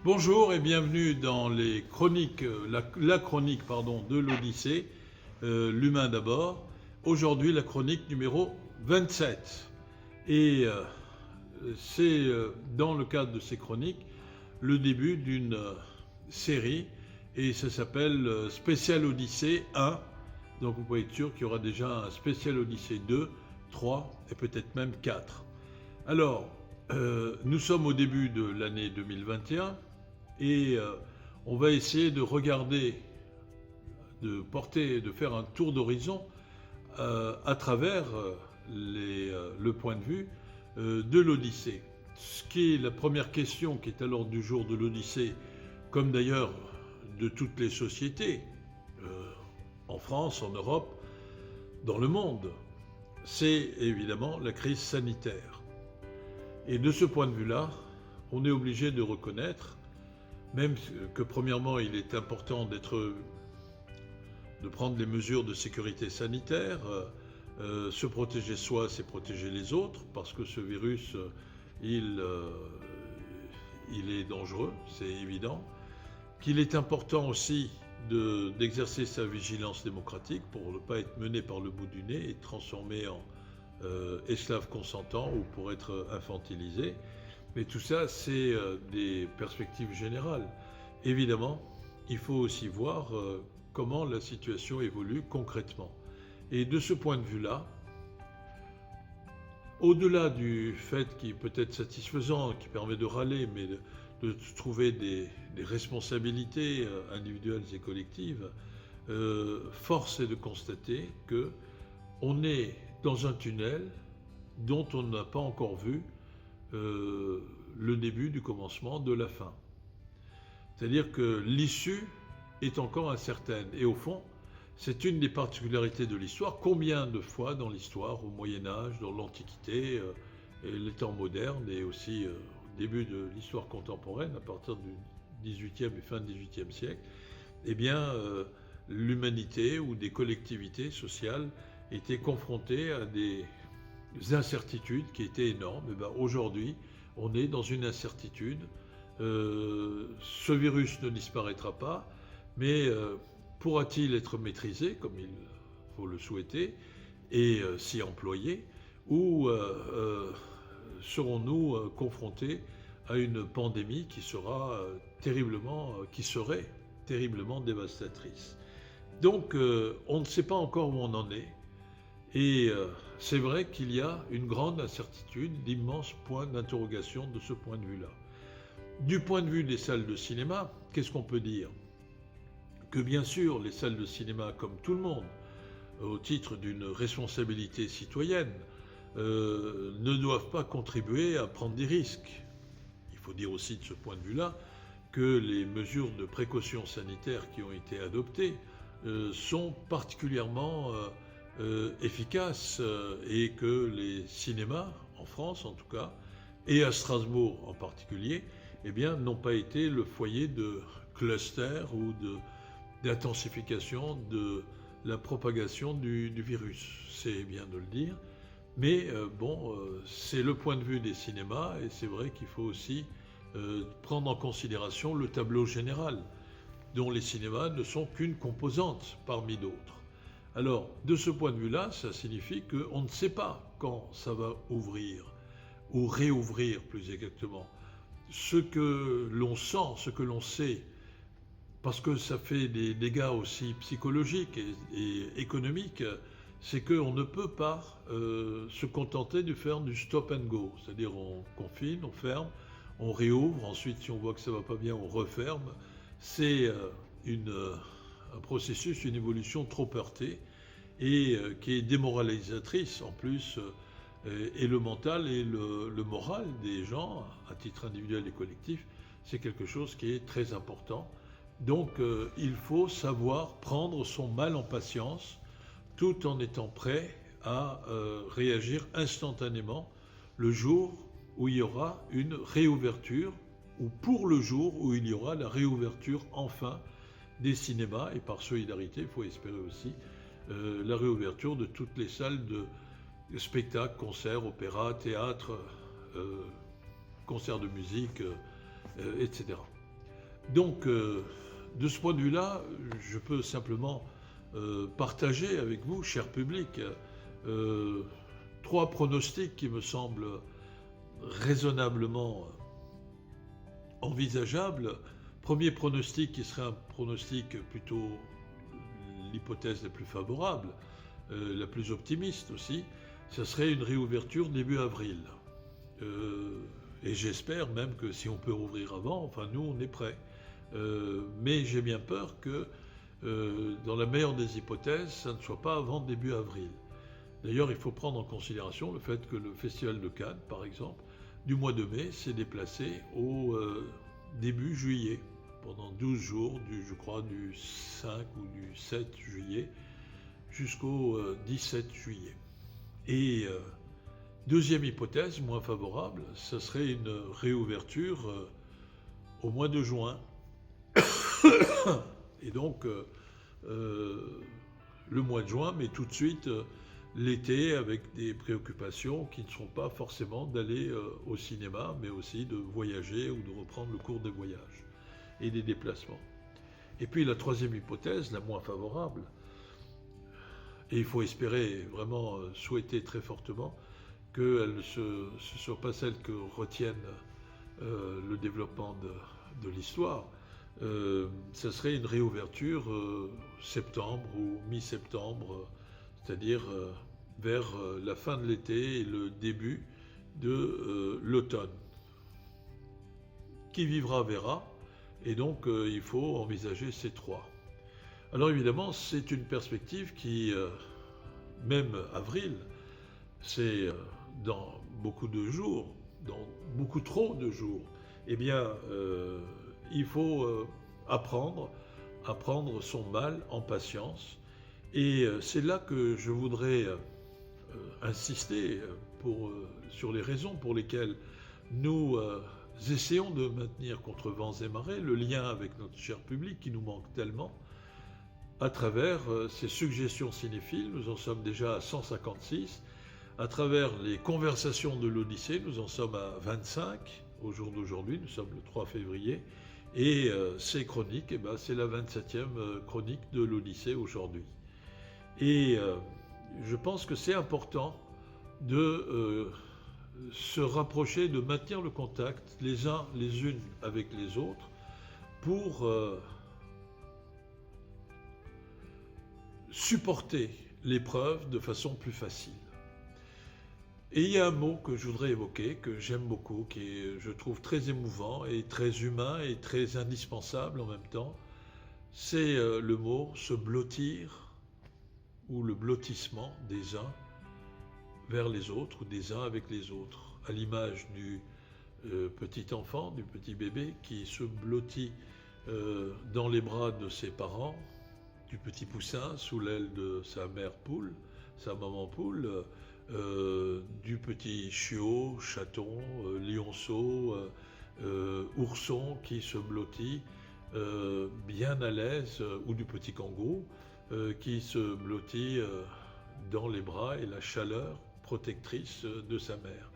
Bonjour et bienvenue dans les chroniques, la chronique de l'Odyssée, l'humain d'abord. Aujourd'hui, la chronique numéro 27. Et c'est dans le cadre de ces chroniques le début d'une série et ça s'appelle Spécial Odyssée 1. Donc vous pouvez être sûr qu'il y aura déjà un Spécial Odyssée 2, 3 et peut-être même 4. Alors, nous sommes au début de l'année 2021 et on va essayer de regarder, de faire un tour d'horizon à travers le point de vue de l'Odyssée. Ce qui est la première question qui est à l'ordre du jour de l'Odyssée, comme d'ailleurs de toutes les sociétés, en France, en Europe, dans le monde, c'est évidemment la crise sanitaire. Et de ce point de vue-là, on est obligé de reconnaître, même que premièrement, il est important de prendre les mesures de sécurité sanitaire. Se protéger soi, c'est protéger les autres, parce que ce virus, il est dangereux, c'est évident. Qu'il est important aussi d'exercer sa vigilance démocratique pour ne pas être mené par le bout du nez et transformé en esclave consentant ou pour être infantilisé. Mais tout ça, c'est des perspectives générales. Évidemment, il faut aussi voir comment la situation évolue concrètement. Et de ce point de vue-là, au-delà du fait qui peut être satisfaisant, qui permet de râler, mais de trouver des responsabilités individuelles et collectives, force est de constater qu'on est dans un tunnel dont on n'a pas encore vu le début du commencement de la fin. C'est-à-dire que l'issue est encore incertaine. Et au fond, c'est une des particularités de l'histoire. Combien de fois dans l'histoire, au Moyen-Âge, dans l'Antiquité, les temps modernes et aussi au début de l'histoire contemporaine, à partir du XVIIIe et fin XVIIIe siècle, eh bien, l'humanité ou des collectivités sociales étaient confrontées à des incertitudes qui étaient énormes. Et bien, aujourd'hui, on est dans une incertitude. Ce virus ne disparaîtra pas, mais pourra-t-il être maîtrisé, comme il faut le souhaiter, et s'y employer, ou serons-nous confrontés à une pandémie qui serait terriblement dévastatrice. Donc, on ne sait pas encore où on en est, et c'est vrai qu'il y a une grande incertitude, d'immenses points d'interrogation de ce point de vue-là. Du point de vue des salles de cinéma, qu'est-ce qu'on peut dire ? Que bien sûr, les salles de cinéma, comme tout le monde, au titre d'une responsabilité citoyenne, ne doivent pas contribuer à prendre des risques. Il faut dire aussi de ce point de vue-là que les mesures de précaution sanitaire qui ont été adoptées sont particulièrement efficaces et que les cinémas, en France en tout cas, et à Strasbourg en particulier, eh bien, n'ont pas été le foyer de clusters ou d'intensification de la propagation du virus. C'est bien de le dire. Mais c'est le point de vue des cinémas et c'est vrai qu'il faut aussi prendre en considération le tableau général, dont les cinémas ne sont qu'une composante parmi d'autres. Alors, de ce point de vue-là, ça signifie qu'on ne sait pas quand ça va ouvrir, ou réouvrir plus exactement. Ce que l'on sent, ce que l'on sait, parce que ça fait des dégâts aussi psychologiques et économiques, c'est qu'on ne peut pas se contenter de faire du stop and go. C'est-à-dire on confine, on ferme, on réouvre, ensuite si on voit que ça ne va pas bien, on referme. C'est un processus, une évolution trop heurtée et qui est démoralisatrice en plus, et le mental et le moral des gens, à titre individuel et collectif, c'est quelque chose qui est très important. Donc il faut savoir prendre son mal en patience tout en étant prêt à réagir instantanément le jour où il y aura une réouverture ou pour le jour où il y aura la réouverture enfin des cinémas et par solidarité, il faut espérer aussi la réouverture de toutes les salles de spectacles, concerts, opéras, théâtres, concerts de musique, etc. Donc, de ce point de vue-là, je peux simplement partager avec vous, cher public, 3 pronostics qui me semblent raisonnablement envisageables. Premier pronostic qui serait un pronostic plutôt l'hypothèse la plus favorable, la plus optimiste aussi, ce serait une réouverture début avril. Et j'espère même que si on peut rouvrir avant, enfin nous on est prêts. Mais j'ai bien peur que dans la meilleure des hypothèses, ça ne soit pas avant début avril. D'ailleurs, il faut prendre en considération le fait que le Festival de Cannes, par exemple, du mois de mai, s'est déplacé au début juillet, pendant 12 jours, je crois du 5 ou du 7 juillet jusqu'au 17 juillet. Et deuxième hypothèse, moins favorable, ce serait une réouverture au mois de juin. Et donc, le mois de juin, mais tout de suite l'été avec des préoccupations qui ne sont pas forcément d'aller au cinéma, mais aussi de voyager ou de reprendre le cours des voyages et des déplacements. Et puis la troisième hypothèse, la moins favorable, et il faut espérer, vraiment souhaiter très fortement qu'elle ne soit pas celle que retienne le développement de l'histoire, ça serait une réouverture septembre ou mi-septembre, c'est-à-dire vers la fin de l'été et le début de l'automne. Qui vivra verra, et donc il faut envisager ces 3. Alors évidemment, c'est une perspective qui, même avril, c'est dans beaucoup de jours, dans beaucoup trop de jours, eh bien, il faut apprendre son mal en patience. Et c'est là que je voudrais insister sur les raisons pour lesquelles nous essayons de maintenir contre vents et marées le lien avec notre cher public qui nous manque tellement à travers ces suggestions cinéphiles. Nous en sommes déjà à 156. À travers les conversations de l'Odyssée, nous en sommes à 25 au jour d'aujourd'hui, nous sommes le 3 février. Et ces chroniques, eh ben, c'est la 27e chronique de l'Odyssée aujourd'hui. Et je pense que c'est important de se rapprocher, de maintenir le contact les uns les unes avec les autres pour supporter l'épreuve de façon plus facile. Et il y a un mot que je voudrais évoquer, que j'aime beaucoup, qui est, je trouve, très émouvant et très humain et très indispensable en même temps. C'est le mot se blottir ou le blottissement des uns vers les autres ou des uns avec les autres, à l'image du petit enfant, du petit bébé qui se blottit dans les bras de ses parents, du petit poussin sous l'aile de sa mère poule, sa maman poule, du petit chiot, chaton, lionceau, ourson qui se blottit bien à l'aise, ou du petit kangourou qui se blottit dans les bras et la chaleur protectrice de sa mère.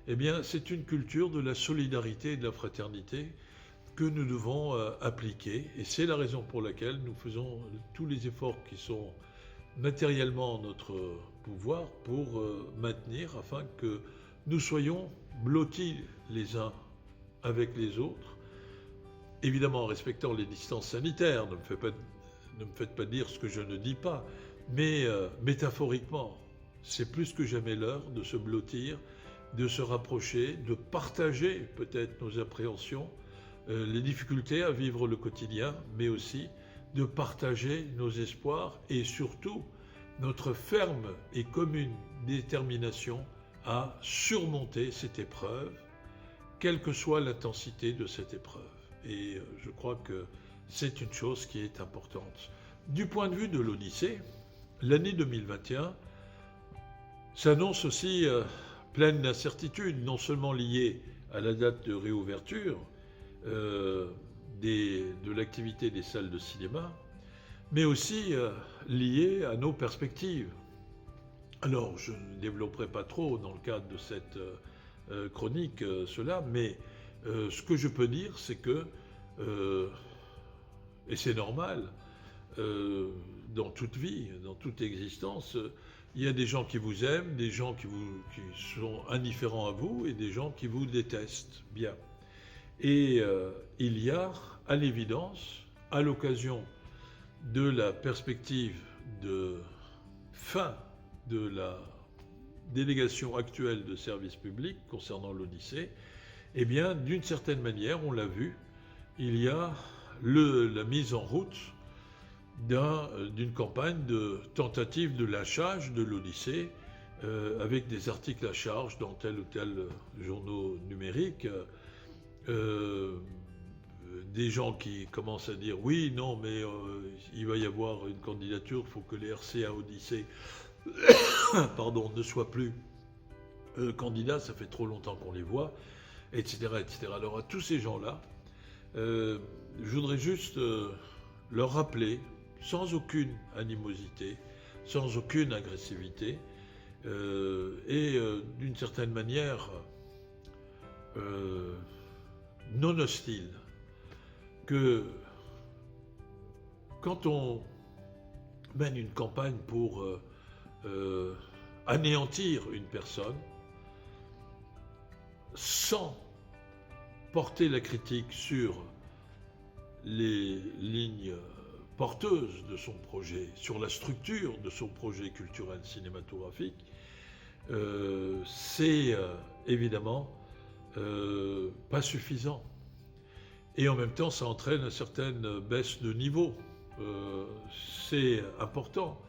Eh bien, c'est une culture de la solidarité et de la fraternité que nous devons appliquer, et c'est la raison pour laquelle nous faisons tous les efforts qui sont matériellement en notre pouvoir pour maintenir, afin que nous soyons blottis les uns avec les autres, évidemment en respectant les distances sanitaires. Ne me faites pas dire ce que je ne dis pas, mais métaphoriquement, c'est plus que jamais l'heure de se blottir, de se rapprocher, de partager peut-être nos appréhensions, les difficultés à vivre le quotidien, mais aussi de partager nos espoirs et surtout notre ferme et commune détermination à surmonter cette épreuve, quelle que soit l'intensité de cette épreuve. Et je crois que c'est une chose qui est importante. Du point de vue de l'Odyssée, l'année 2021 s'annonce aussi pleine d'incertitudes, non seulement liées à la date de réouverture de l'activité des salles de cinéma, mais aussi liées à nos perspectives. Alors, je ne développerai pas trop dans le cadre de cette chronique cela, mais ce que je peux dire, c'est que euh, et c'est normal, dans toute vie, dans toute existence, il y a des gens qui vous aiment, des gens qui sont indifférents à vous et des gens qui vous détestent. Bien. Et il y a, à l'évidence, à l'occasion de la perspective de fin de la délégation actuelle de service public concernant l'Odyssée, eh bien, d'une certaine manière, on l'a vu, il y a la mise en route d'une campagne de tentative de lâchage de l'Odyssée avec des articles à charge dans tel ou tel journaux numériques, des gens qui commencent à dire oui, non, mais il va y avoir une candidature, il faut que les RCA Odyssée pardon, ne soient plus candidats, ça fait trop longtemps qu'on les voit, etc., etc. Alors à tous ces gens-là, je voudrais juste leur rappeler, sans aucune animosité, sans aucune agressivité, et d'une certaine manière non hostile, que quand on mène une campagne pour anéantir une personne, sans porter la critique sur les lignes porteuses de son projet, sur la structure de son projet culturel cinématographique, c'est évidemment pas suffisant. Et en même temps, ça entraîne une certaine baisse de niveau. C'est important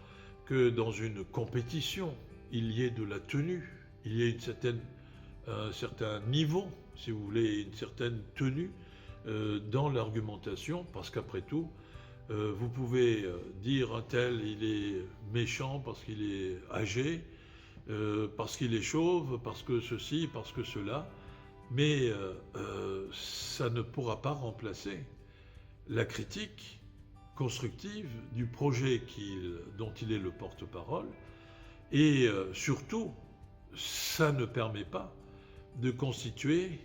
que dans une compétition, il y ait de la tenue, il y ait un certain niveau, si vous voulez, une certaine tenue dans l'argumentation, parce qu'après tout, vous pouvez dire un tel, il est méchant parce qu'il est âgé, parce qu'il est chauve, parce que ceci, parce que cela, mais ça ne pourra pas remplacer la critique constructive du projet dont il est le porte-parole, et surtout, ça ne permet pas de constituer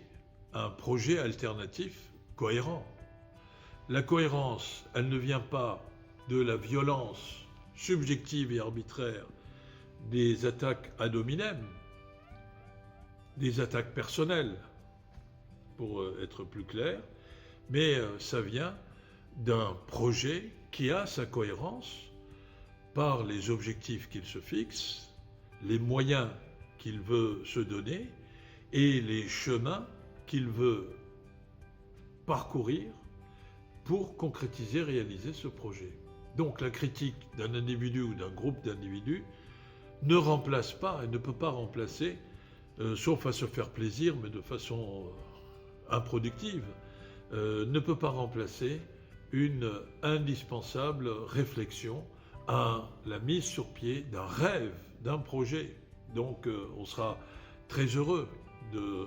un projet alternatif cohérent. La cohérence, elle ne vient pas de la violence subjective et arbitraire des attaques ad hominem, des attaques personnelles, pour être plus clair, mais ça vient d'un projet qui a sa cohérence par les objectifs qu'il se fixe, les moyens qu'il veut se donner et les chemins qu'il veut parcourir pour concrétiser, réaliser ce projet. Donc la critique d'un individu ou d'un groupe d'individus ne remplace pas et ne peut pas remplacer, sauf à se faire plaisir, mais de façon improductive, ne peut pas remplacer une indispensable réflexion à la mise sur pied d'un rêve, d'un projet. Donc on sera très heureux de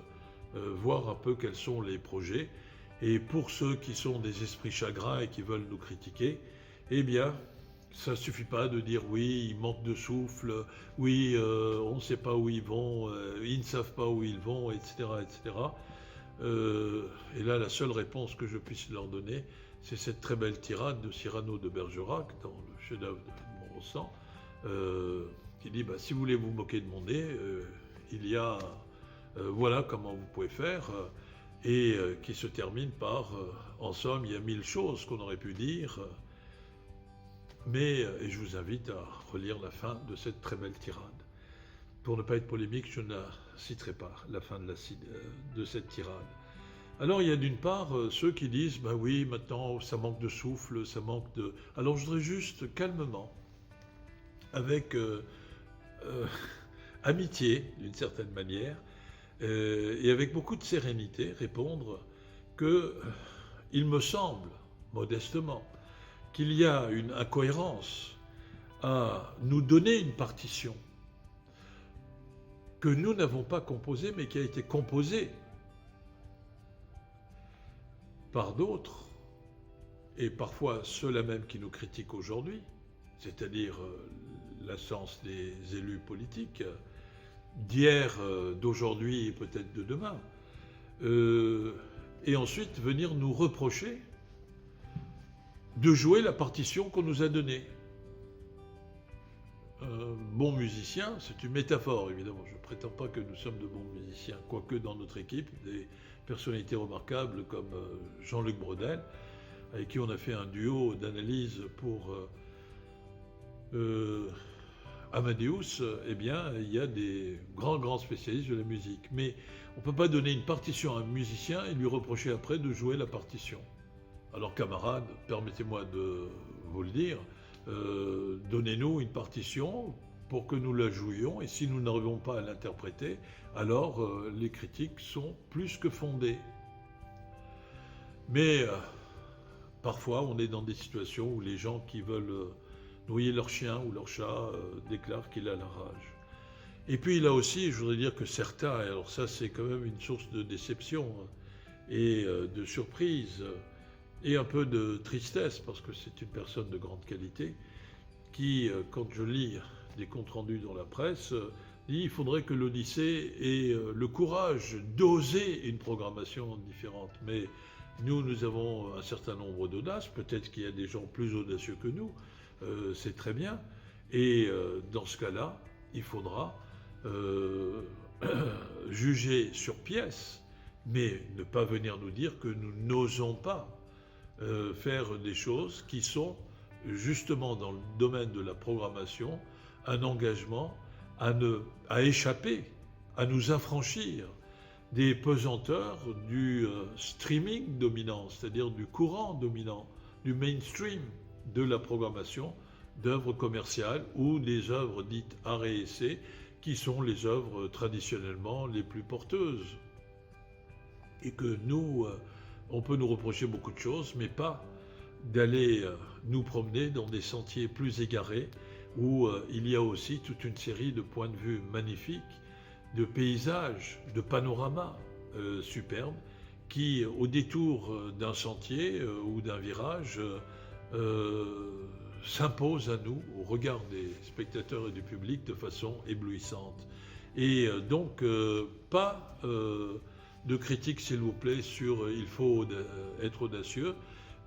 voir un peu quels sont les projets. Et pour ceux qui sont des esprits chagrins et qui veulent nous critiquer, eh bien, ça ne suffit pas de dire oui, ils manquent de souffle, oui, on ne sait pas où ils vont, ils ne savent pas où ils vont, etc., etc. Et là, la seule réponse que je puisse leur donner, c'est cette très belle tirade de Cyrano de Bergerac, dans le chef-d'œuvre de Mont-Rosan, qui dit si vous voulez vous moquer de mon nez, il y a voilà comment vous pouvez faire, et qui se termine par en somme, il y a 1000 choses qu'on aurait pu dire, mais et je vous invite à relire la fin de cette très belle tirade. Pour ne pas être polémique, je ne la citerai pas, la fin de cette tirade. Alors il y a d'une part ceux qui disent oui, maintenant ça manque de souffle, ça manque de... Alors je voudrais juste calmement, avec amitié d'une certaine manière, et avec beaucoup de sérénité, répondre que il me semble, modestement, qu'il y a une incohérence à nous donner une partition que nous n'avons pas composée, mais qui a été composée par d'autres, et parfois ceux-là même qui nous critiquent aujourd'hui, c'est-à-dire l'essence des élus politiques, d'hier, d'aujourd'hui et peut-être de demain. et ensuite venir nous reprocher de jouer la partition qu'on nous a donnée. Un bon musicien, c'est une métaphore évidemment, je ne prétends pas que nous sommes de bons musiciens, quoique dans notre équipe, des personnalités remarquables comme Jean-Luc Brodel, avec qui on a fait un duo d'analyse pour Amadeus, eh bien, il y a des grands spécialistes de la musique. Mais on ne peut pas donner une partition à un musicien et lui reprocher après de jouer la partition. Alors camarades, permettez-moi de vous le dire, donnez-nous une partition pour que nous la jouions, et si nous n'arrivons pas à l'interpréter, alors les critiques sont plus que fondées. Mais parfois on est dans des situations où les gens qui veulent noyer leur chien ou leur chat déclarent qu'il a la rage. Et puis là aussi, je voudrais dire que certains, alors ça c'est quand même une source de déception et de surprise, et un peu de tristesse, parce que c'est une personne de grande qualité, qui, quand je lis des comptes rendus dans la presse, dit qu'il faudrait que l'Odyssée ait le courage d'oser une programmation différente. Mais nous avons un certain nombre d'audaces, peut-être qu'il y a des gens plus audacieux que nous, c'est très bien, et dans ce cas-là, il faudra juger sur pièce, mais ne pas venir nous dire que nous n'osons pas faire des choses qui sont justement dans le domaine de la programmation un engagement à échapper, à nous affranchir des pesanteurs du streaming dominant, c'est-à-dire du courant dominant, du mainstream de la programmation d'œuvres commerciales ou des œuvres dites art et essai, qui sont les œuvres traditionnellement les plus porteuses. Et que nous, on peut nous reprocher beaucoup de choses, mais pas d'aller nous promener dans des sentiers plus égarés où il y a aussi toute une série de points de vue magnifiques, de paysages, de panoramas superbes qui, au détour d'un sentier ou d'un virage, s'imposent à nous, au regard des spectateurs et du public, de façon éblouissante. Et donc, pas de critique, s'il vous plaît, sur il faut être audacieux.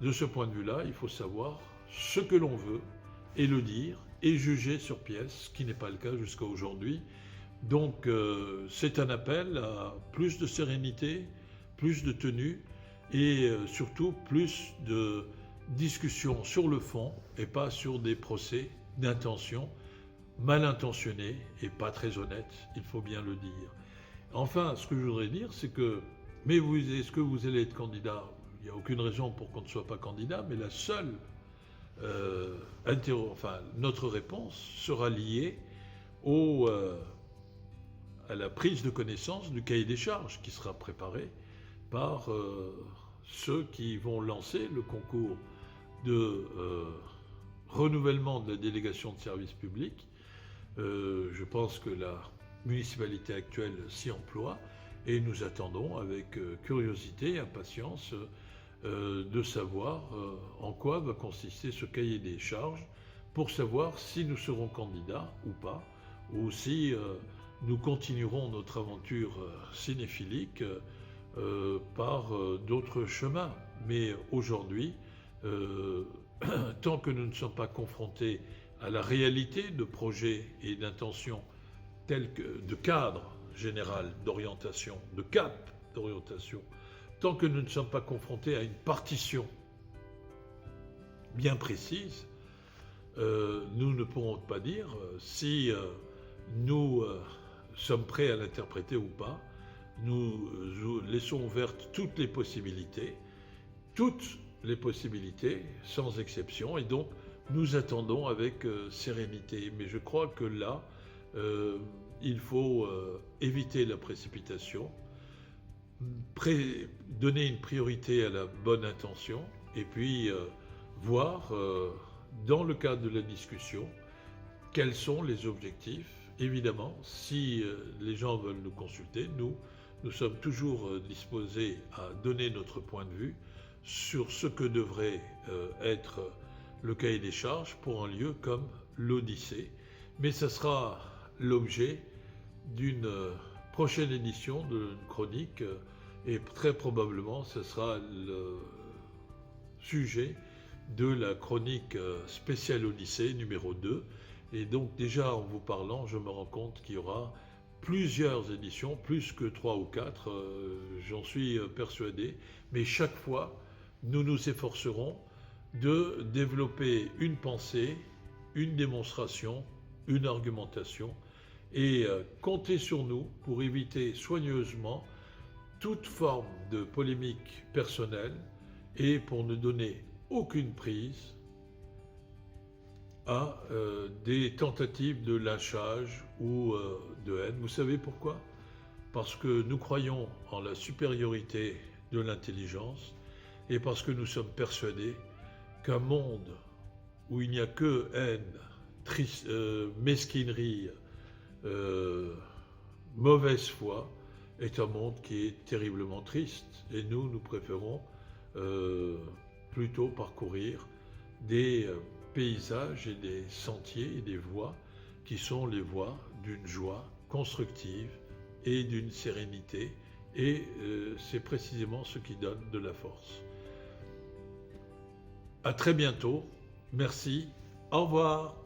De ce point de vue-là, il faut savoir ce que l'on veut et le dire et juger sur pièce, ce qui n'est pas le cas jusqu'à aujourd'hui. Donc, c'est un appel à plus de sérénité, plus de tenue et surtout plus de discussion sur le fond et pas sur des procès d'intention mal intentionnés et pas très honnêtes, il faut bien le dire. Enfin, ce que je voudrais dire, c'est que, mais est-ce que vous allez être candidat ? Il n'y a aucune raison pour qu'on ne soit pas candidat, mais la seule, notre réponse sera liée à la prise de connaissance du cahier des charges qui sera préparé par ceux qui vont lancer le concours de renouvellement de la délégation de service public. Je pense que la municipalité actuelle s'y emploie et nous attendons avec curiosité et impatience de savoir en quoi va consister ce cahier des charges pour savoir si nous serons candidats ou pas, ou si nous continuerons notre aventure cinéphilique par d'autres chemins. Mais aujourd'hui, tant que nous ne sommes pas confrontés à la réalité de projets et d'intentions tels que de cadre général d'orientation, de cap d'orientation, tant que nous ne sommes pas confrontés à une partition bien précise, nous ne pourrons pas dire si nous sommes prêts à l'interpréter ou pas. Nous laissons ouvertes toutes les possibilités, sans exception, et donc nous attendons avec sérénité. Mais je crois que là, il faut éviter la précipitation, donner une priorité à la bonne intention, et puis voir, dans le cadre de la discussion, quels sont les objectifs. Évidemment, si les gens veulent nous consulter, nous sommes toujours disposés à donner notre point de vue sur ce que devrait être le cahier des charges pour un lieu comme l'Odyssée. Mais ça sera l'objet d'une prochaine édition d'une chronique et très probablement ce sera le sujet de la chronique spéciale Odyssée numéro 2. Et donc déjà en vous parlant, je me rends compte qu'il y aura plusieurs éditions, plus que 3 ou 4, j'en suis persuadé, mais chaque fois, nous nous efforcerons de développer une pensée, une démonstration, une argumentation, et comptez sur nous pour éviter soigneusement toute forme de polémique personnelle et pour ne donner aucune prise à des tentatives de lynchage ou de haine. Vous savez pourquoi? Parce que nous croyons en la supériorité de l'intelligence et parce que nous sommes persuadés qu'un monde où il n'y a que haine, mesquinerie, mauvaise foi, est un monde qui est terriblement triste. Et nous préférons plutôt parcourir des paysages et des sentiers et des voies qui sont les voies d'une joie constructive et d'une sérénité. Et c'est précisément ce qui donne de la force. À très bientôt. Merci. Au revoir.